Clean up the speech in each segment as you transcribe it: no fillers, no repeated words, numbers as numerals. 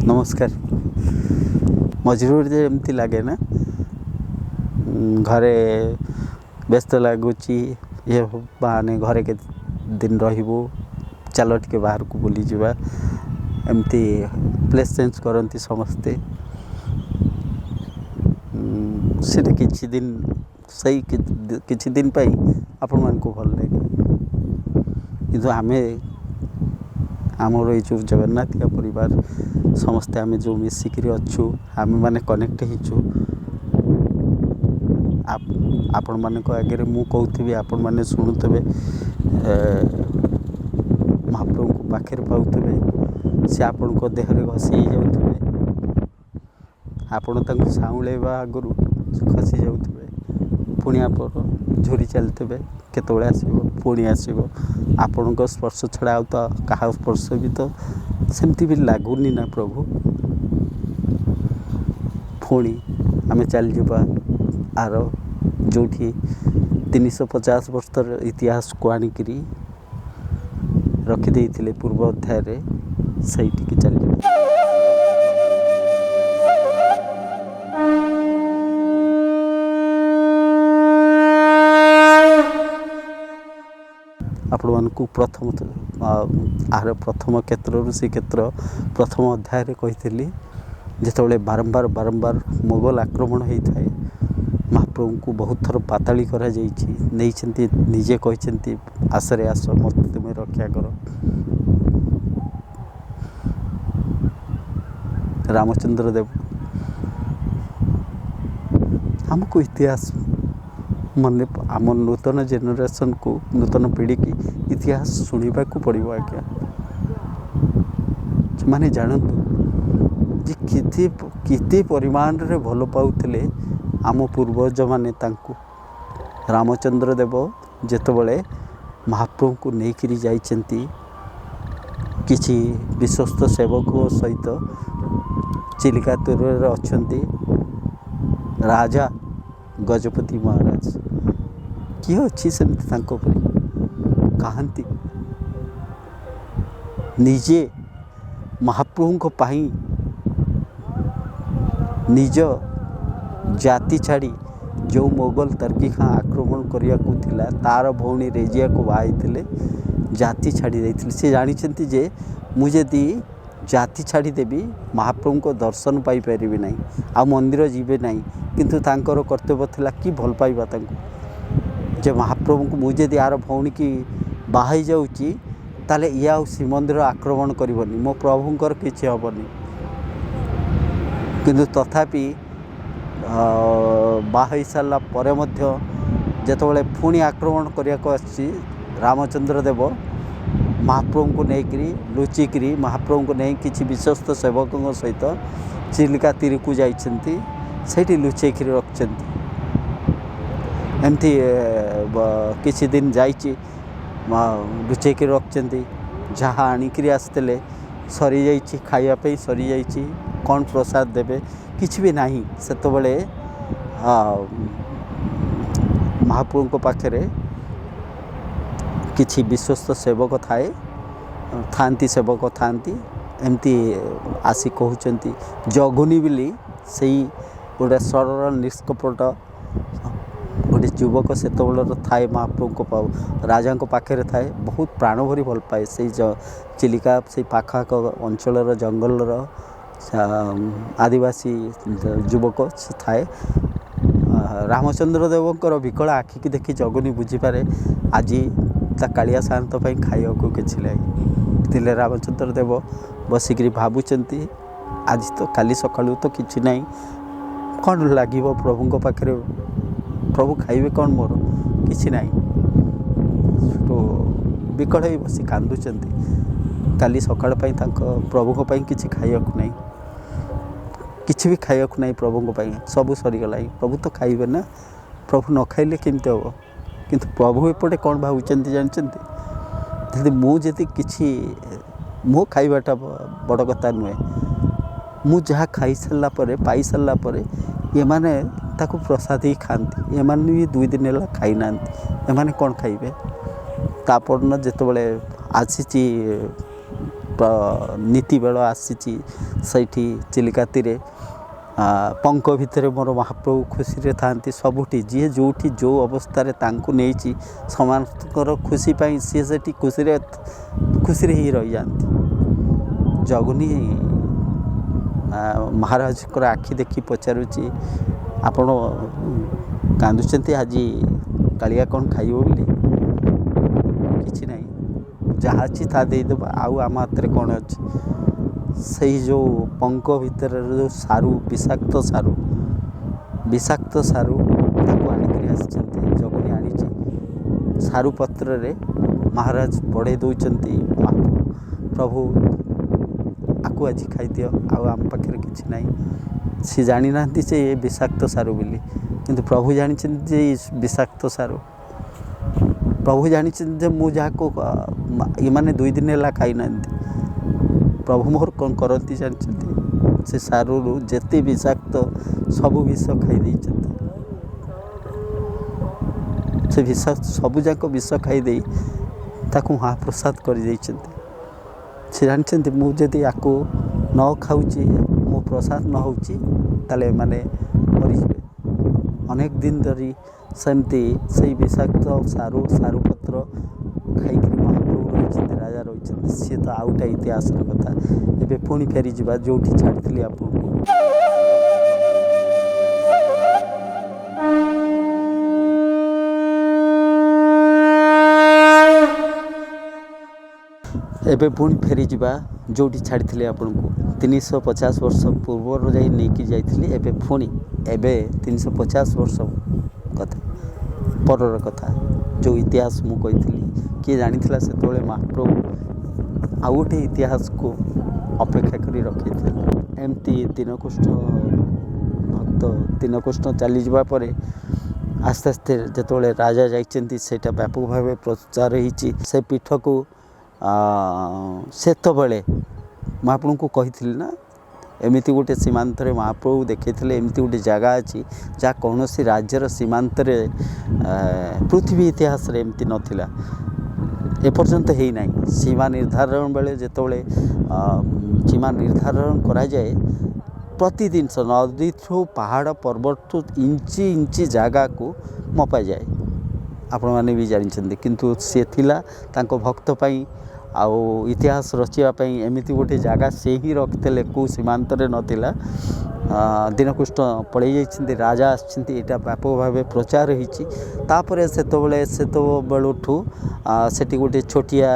नमस्कार। मजबूरी एमती लगे ना घरे व्यस्त लगुच ये बाने घरे के दिन रहिबू चलो टे बाहर को बुली जावा एमती प्लेस चेंज करती समस्ते से किसी दिन सही किसी दिन पाई आपण मान को भल लगे किंतु आमे आमर ये जो जगन्नाथ परिवार समस्ते आमे जो मिसिकी अच्छु आम मैंने कनेक्ट होचु आपण मान आगे मु कहूथी आपण मैंने शुणुवे महाप्रभु को पाखे पाऊे सी आपण को देहरे घसी जाऊे आपण साउलेवा आगु खसी जाऊे पुणी आप झुरी चलते केतवे आसो पुणी आसो आपण स्पर्श छड़ा आ तो क्या स्पर्श भी तो सेमती भी लगुनि ना प्रभु पुणी आम चल जावा आर जो 350 वर्षर इतिहास को आणिकी रखिदे पूर्व अध्याय से चल आपण मानक प्रथम आर प्रथम क्षेत्र से क्षेत्र प्रथम अध्याय कही जिते बारंबार बारंबार मोगल आक्रमण होता है महाप्रभु को बहुत थर पाताली करा नहीं निजे कहते आसरे आस मत तुम्हें रक्षा कर रामचंद्र देव हमको इतिहास मन आम नूतन जेनेरेशन को नूतन पीढ़ी की इतिहास शुणा को पड़ो आज्ञा माने जानतु किति परिमाण रे भल पाउथिले आम पूर्वज माने तांकु रामचंद्र देव जेतबले महाप्रभु को लेकर जाइछंती किछि विश्वस्त सेवक सहित चिलिका तीर अच्छंती राजा गजपति महाराज किए अच्छी सेमती कहती निजे महाप्रभु को पाई निज जाति छाड़ी जो मोगल तर्की खां आक्रमण करिया को थिला तार भौणी रेजिया को बाई जाति छाड़ी देथिले से जानिछंती जे मुझे दी जाति छाड़ी देवी महाप्रभु को दर्शन पाई परिबे नहीं आ मंदिर जीवे नहीं किंतु तांकर कर्तव्य थिला कि भल पाइबा तांको जे महाप्रभु को मुझे दी आर भौणी की बाहाई जाउची ताले या श्रीमंदिर आक्रमण करबनी मो प्रभुंकर किछि हबनी किंतु तथापि बाहाई सारा पर मध्य जेतबले पुणी आक्रमण करिया को आछि रामचंद्र देव महाप्रभु को लेकरी लुचिकी महाप्रभु को नहीं किसी विश्वस्त सेवकों सहित चिलिका तीर को जाइछंती सेठी लुचेक रखिंट एमती किसी दिन जाइए लुचेक रखिंट जहाँ आणिकी आसते सरी जाइए खायापी सरी जाइए कौन प्रसाद देवे किसी भी नहीं सेत बड़े महाप्रभु को पाखे किसी विश्वस्त सेवक थाए थांती सेवक थांती एमती आसी कहते जगुनी बिली से गोटे सरल निष्कपट गोटे युवक से थाए महाप्रभु को पाऊ राजा पाखे थाए बहुत प्राण भरी भल पाए से चिलिका से पाखाक अंचल जंगल आदिवासी युवक से थाए रामचंद्र देवकर विकल आखि की देखी जगुनी बुझीपारे आज कालिया शांत खाया को किसी लगे रामचंद्र देव बसिक भावुंट आज तो काली सकाळु तो किसी ना कौन लगे प्रभु पाखे प्रभु खाइबे कौन मोर किसी ना तो विकल ही बस कांदुंट काली सकाळ प्रभु किसी खाया नहीं किसी भी खाया नहीं प्रभु सब सरीगला प्रभु तो खाइबे ना प्रभु न खाइले केमती हम किंतु प्रभु एपटे कौन भावुंट जानते मुझे किसी मो खाइबाटा बड़ कथा नुहे मु जहाँ खाई सारा पाई सारापर ये माने ताको प्रसाद ही खाती ये भी 2 दिन है खाई ना एमाने कौन खाइबे तापर न जिते आसी नीति बेल आसी चिलिकाती पंक भितर मोर महाप्रभु खुशी था सबुठी जी जोठी जो अवस्था नहीं समर खुशी सी से खुशी ही रही जाती। जगुनी महाराज को आखि देखी पचारुची आपण कांदुचंती आज कालिया कौन खाइब बोली किछि नहीं जहाँ अच्छी ता देदेव आउ आम हाथ में कौन अच्छी से जो पंक भितर जो सारू विषाक्त सारू ताको आनिक आसी जगनी आनी सारू पत्र रे महाराज बढ़े दौरान प्रभु आपको आज खाईदि आम पाखे कि ना सी जानी ना से ये विषाक्त सारू बोली किंतु प्रभु जानी विषाक्त सारू प्रभु जानी मुझा को ये 2 दिन है खाई ना प्रभु मोर कौन करती जानते से सारू जेते विषाक्त सबू विष खाई से विष सबू जाक विष खाई ताकू महाप्रसाद कर से जानते मुझे आपको न खाऊँगी मो प्रसाद न होने माने मरीजे अनेक दिन धरी सेमती से विषाक्त सारू पत्र खाई महाप्रभु रही राजा रही सी तो आउटा इतिहास कथा एबे पुणी फेरी जा जो छाड़ी आपको एबे पुणी फेरी जा जो छाड़ी आपन को 350 वर्ष पूर्व जा नहीं एबे पुणी एबे 350 वर्ष कथा परर कथा जो इतिहास मु कही किए जानी से तोले महाप्रभु आउ गोटे इतिहास को अपेक्षा करी रखी थे एमती दीनकुष्ठ भक्त दीनकुष्ठ चली जावा परे आस्ते आस्ते जिते राजा जाइछन्ति सेटा व्यापक भाव प्रचार होती से पीठ को सेत बड़े महाप्रभु को कही ना एमती गोटे सीमांत महाप्रभु देखते एमती गोटे जगह अच्छी जहाँ कौन सी राज्यर सीमांत पृथ्वी इतिहास रे एमती नथिला एपर्यंत है ना सीमा निर्धारण बेले जिते सीमा निर्धारण करा जाए प्रतिदिन नदी ठू पहाड़ पर्वत ठू इंची इंची जगह को मपा जाए आपण मैंने भी जानते किंतु सी थिला तांको भक्त पाई आउ इतिहास रचापी एमती गोटे जगह से ही रखते कौ सीमांत नाला दीनकुष्ठ पड़े जाइए राजा आसछन्ति एटा व्यापक भाव प्रचार होतापर से बेलू सेठी गोटे छोटिया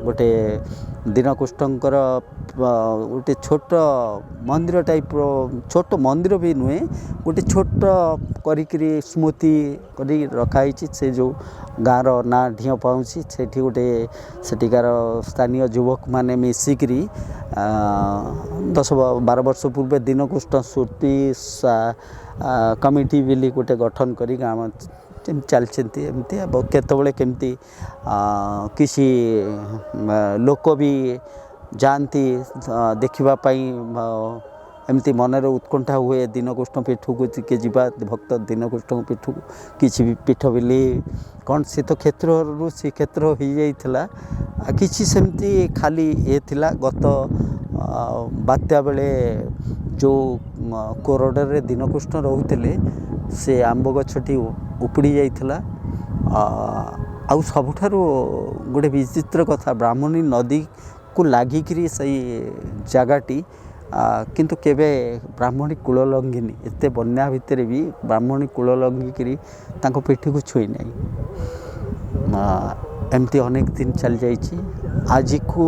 गोटे दीनकुष्ठंकर गोटे छोट मंदिर टाइप छोट मंदिर भी नुहे गोटे छोट करी स्मृति करी रखाई से जो गाँव ना ढीँ पाऊँची से गोटे सेठिकार स्थानीय युवक मैंने मिसिकी 10-12 वर्ष पूर्व दीनकुष्ठ स्मृति कमिटी बिली गोटे गठन करी गाँव चलती एमती केतबले केमती किसी लोक भी जाती देखापी एमती मनर उत्कंठा हुए दीनकुष्ठ पीठ को के जीवा भक्त दीनकुष्ठ पीठ को किसी भी पीठ बिली कौन सी तो क्षेत्र रू सी क्षेत्र हो जाइला किसी सेमती खाली ये थिला गत बात्या बेले जो कोरडे दीनकुष्ठ रोते से आंब गछटी उपुड़ी जाइला आउ सबुठारु गोटे विचित्र कथा ब्राह्मणी नदी को लागिकी सही जगहटी किंतु केबे ब्राह्मणी कूल लंघिनी एते बन्या भितर भी ब्राह्मणी कूल लंघिकी तांको पिठी को छुई नहीं एमती अनेक दिन चली जाइए आज को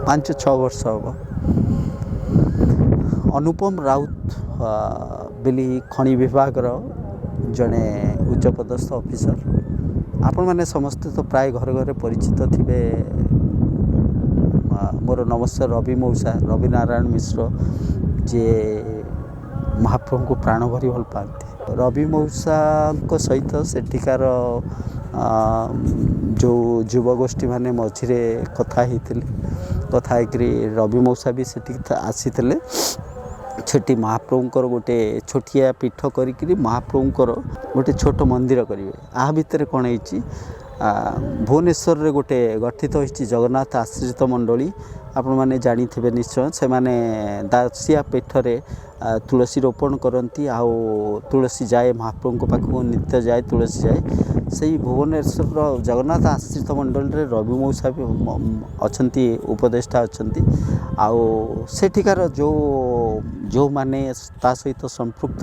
5-6 वर्ष हम अनुपम राउत बिली खनि विभाग जड़े उच्चपदस्थ ऑफिसर आपण मैंने समस्ते तो प्राय घर घर परिचित थे मोर नमस्ते रवि मौसा रवि नारायण मिश्र जे महाप्रभु को प्राण भरी भल पाते रवि मौसा सहित सेठिकार जो युवगोष्ठी माने मझिरे कथा रवि मौसा भी सेठी आसी सेठी महाप्रभुंकर गोटे छोटिया पीठ करी महाप्रभुंकर गोटे छोट मंदिर करेंगे आ भितर कौन है भुवनेश्वर गोटे गठित होती जगन्नाथ आश्रित मंडली आपण मैंने जानिथिबे निश्चय से माने दासिया पीठरे तुलसी रोपण करती आउ तुलसी जाए महाप्रभु पाखक नित्य जाए तुलसी जाए से भुवनेश्वर जगन्नाथ आश्रित मंडल रे रवि मौसा भी अच्छा उपदेष्टा अच्छा आउ सेठिकार जो जो माने ता सहित संपृक्त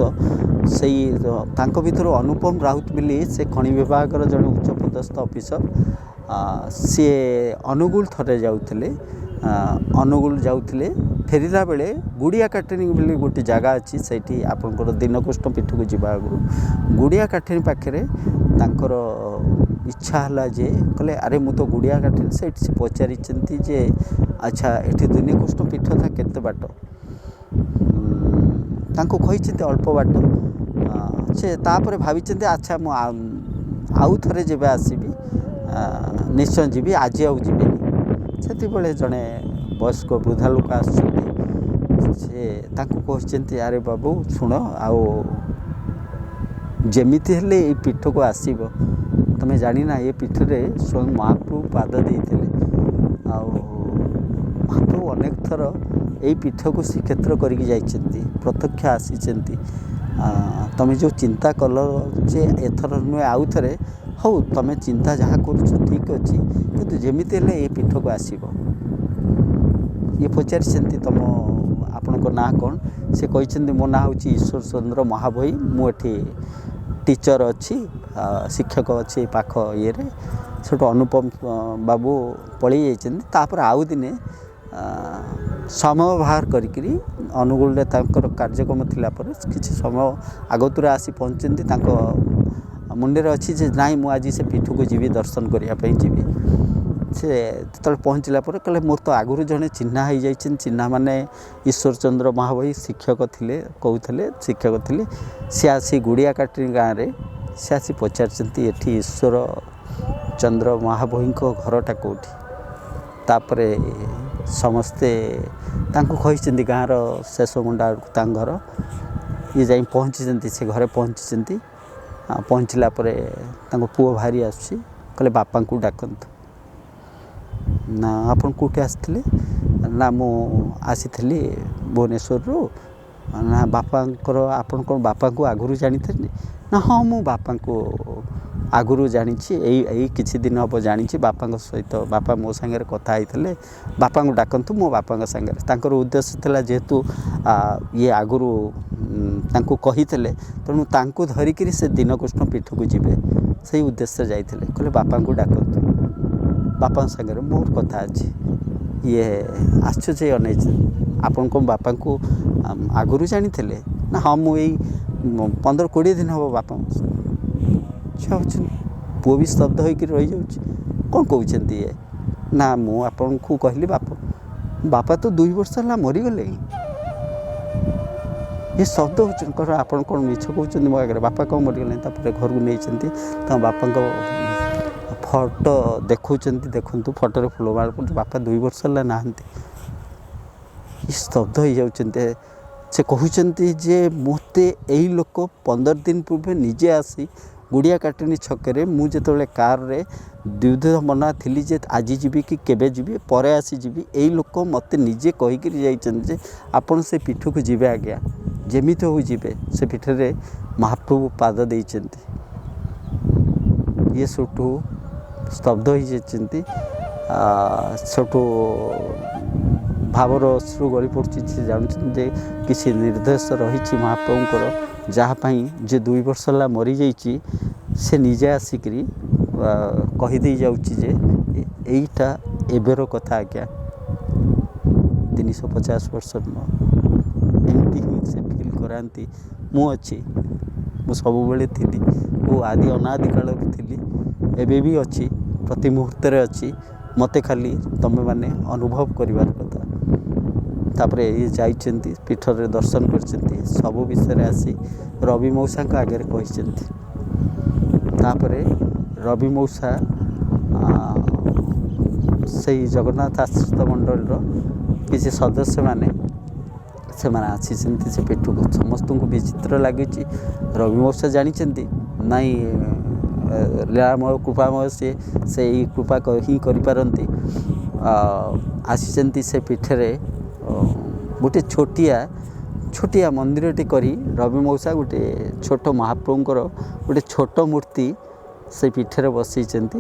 से भर अनुपम राउत बोली से खनि विभाग जड़े उच्च पदस्थ ऑफिसर सी अनुगुल थरे जाउथिले अनुगुल जाउथिले फेरिला बेले गुड़िया काटेनी बोली गोटे जगह अच्छी से आपंकर दीनकृष्ण पीठ को जावा आगु गुड़िया काटेनी पाखे तांकर इच्छा है जे कहले अरे मु तो गुड़िया काटेनी से पचारि जे अच्छा ये दीनकृष्ण पीठ था केते बाट तांको कही अल्प बाट से तापर भावी अच्छा मु आउ थे जब आसबि निश्चय जीवी आज आउ जीवी से जड़े वयस्क वृद्धा लोक आसते अरे बाबू शुण आओ जमीती हेले ये पीठ को आसब तुम्हें जाना ये पीठ रे स्वयं महाप्रभु पाद देते महाप्रभु अनेक थर यही पीठ को श्रीक्षेत्र करके प्रत्यक्ष आसी तुम्हें जो चिंता कल जे एथर नुहे आउ थे हौ तुम्हें चिंता जहाँ कर ठीक अच्छे किंतु जमीती हेले ये पीठ को आसब ये पचारि तुम आपण ना कौन से कहते मो ना हूँ ईश्वर चंद्र महाभई मुझे टीचर अच्छी शिक्षक अच्छी पाख ये से अनुपम बाबू पलि जापर आउ दिने समय बाहर करी अनुगुल कार्यक्रम थिला पर किसी समय आगतुरा आसी पहुँचती मुंडे अच्छी जे नाई मु आज से पीठ को जीवी दर्शन करने जीवी से जो पहुँचला कहले मोर तो आगुरी जड़े चिन्हा हो जाइए चिन्हा माने ईश्वर चंद्र महाभई शिक्षक थिले कहते शिक्षक थिले सी आसी गुड़िया काटी गाँव में सी आसी पचारि एठी ईश्वर चंद्र महाभई घरटा कौटी तापरे समस्ते कही गाँव शेष मुंडा घर ये जा पहुँची से घरे पहुँची पहुँचला पुओ भारी आसुची कहले बापा को डाकतु ना आपन कोठे आसथिले ना मु आसीथिली भुवनेश्वर रु ना बापांकर आपन कोन बापा को आगुरु जानी थे ना हाँ मु बापा को आगुरु जानी यही किछि दिन हम जानी बापा सहित बापा मो सांगे कथा होते बापा को डाकतु मो बापा सांगे तांकर उद्देश्य था जेहेतु ये आगुरु तांको कहितले तेणु तांको धरिकी से दीनकृष्ण पीठ को जीवे से उद्देश्य जाइए कहले बापा को डाकतु बापा सांगे मोर कथा अच्छी ये आश्चर्य अनई आपन को बापा को आगुरु जानी थे ना हाँ मुझे 15-20 दिन हम बापा छुआ पुओ भी स्तब्ध होकर रही जाऊँ कौन कहते ये ना मु आपन को कहली बापा तो 2 वर्ष है मरीगले ये शब्द हो आपन कौन मिछ कहते मो आगे बापा कौन मरीगले घर को नहीं बापा फोटो देखुंत देखु फोटो फुल मार बापा 2 वर्ष है ना स्तब्ध हो जाते से कहते जे मत यही लोक 15 दिन पूर्व निजे आसी गुड़िया काटनी छकरे मुझे कार रे द्विधा मना थी जे आज जीवी कि केबे जीवी पर आसी जीवी यही लोक मत निजे कहीकि जाइए आपन से पीठ को जीवे आज्ञा जमी हो जीवे से पीठ रे महाप्रभु पाद देते ये सुठू स्तब्ध हो जाती छोटू भावर श्रु गड़ी पड़ी से जानते किसी निर्देश रही महाप्रभुंर जहाँपाई जे 2 वर्ष है मरी जाइए से निजे आसिक कहीदे जाऊँचे यहीटा एबेर कथा आज्ञा 350 वर्ष एमती ही से फिल कराती मु अच्छी मु सब थी वो आदि अनादि काल थी एबे भी अच्छी प्रति मुहूर्त अच्छी मते खाली तमें माने अनुभव करिवार कथा तापर ये जाइछन्ती पीठ रे दर्शन करछन्ती सब विषय आसी रवि मौसा को आगे कही तापर रवि मौसा से जगन्नाथ आश्रित मंडल किसी सदस्य माने से आसी से पीठ को समस्त को विचित्र लगी रवि मौसा जानी नाई लीलामय कृपामय से ही कृपा ही करिपारନ୍ତି। आसिचंती से पीठरे गोटे छोटिया मंदिरटे करी रवि मौसा गोटे छोट महाप्रभुंकर गोटे छोट मूर्ति से पीठरे बसैचंती।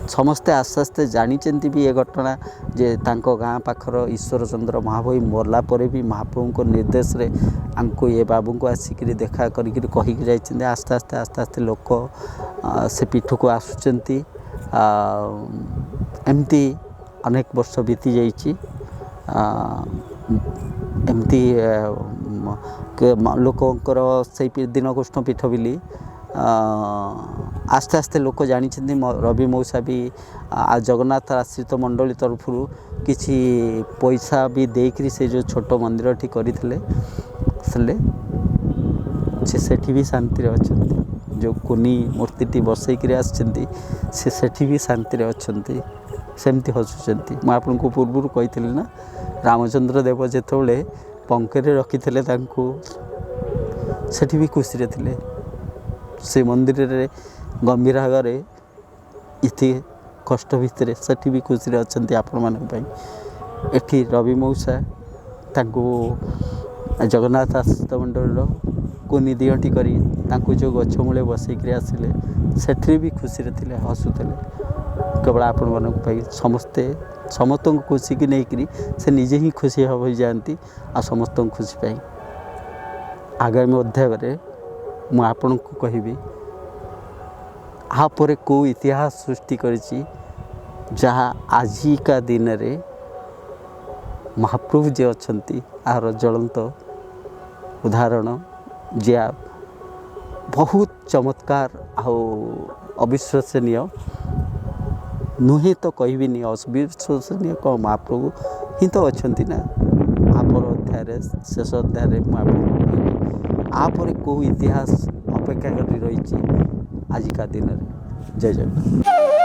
समस्ते आस्ते आस्ते जानी भी ये घटना जे तांको गाँ पाखर ईश्वर चंद्र महाभई मरला परे भी महाप्रभु निर्देश रे आमको ये बाबू को आसिक देखा कही जाइए। आस्ते आस्ते लोक से पीठ को आसुचंती। एमती अनेक वर्ष बीती जाइए। एमती लोकंकर से दिन कृष्ण पीठ बिली आस्ते आस्ते लोक जानी रवि मौसा भी जगन्नाथ आश्रित मंडली तरफ किसी पैसा भी देकरी से जो छोट मंदिर टी करते सेठी भी शांति अच्छा। जो कुनी मूर्ति बसईकरी आसछंती से सेठी भी शांति अच्छा सेमती हसुचंती। मैं आपको पूर्व कही ना रामचंद्र देव जिते पंखे रखी सेठी भी खुशी रे थिले। से मंदिर रे गंभीर भागे इति कष्ट भितर सेठी भी खुशी अच्छा। आपण मानी एठी रवि मौसा तांको जगन्नाथ आश्रित मंडल कुनी दियटी करी तांको जो गछ मूले बसईकरी आसिले सेठी भी खुशी रे थिले हसुले। केवल आपण मानी समस्ते समस्त खुशी की नहीं से निजे ही खुशी हो जाती आ समस्त खुशी पाई। आगामी अध्याय मु आपण को कहबी आपर को इतिहास सृष्टि करिछि जहाँ आजिका दिन रे महाप्रभु जे अछंती आर ज्वलंत उदाहरण जे बहुत चमत्कार अविश्वसनीय नुहे तो कहबी अविश्वसनीय कौन महाप्रभु ही तो अच्छा ना। आपर अध्याय शेष अध्याय आपर को इतिहास अपेक्षा कर रही आजिका दिन। जय जगन्नाथ।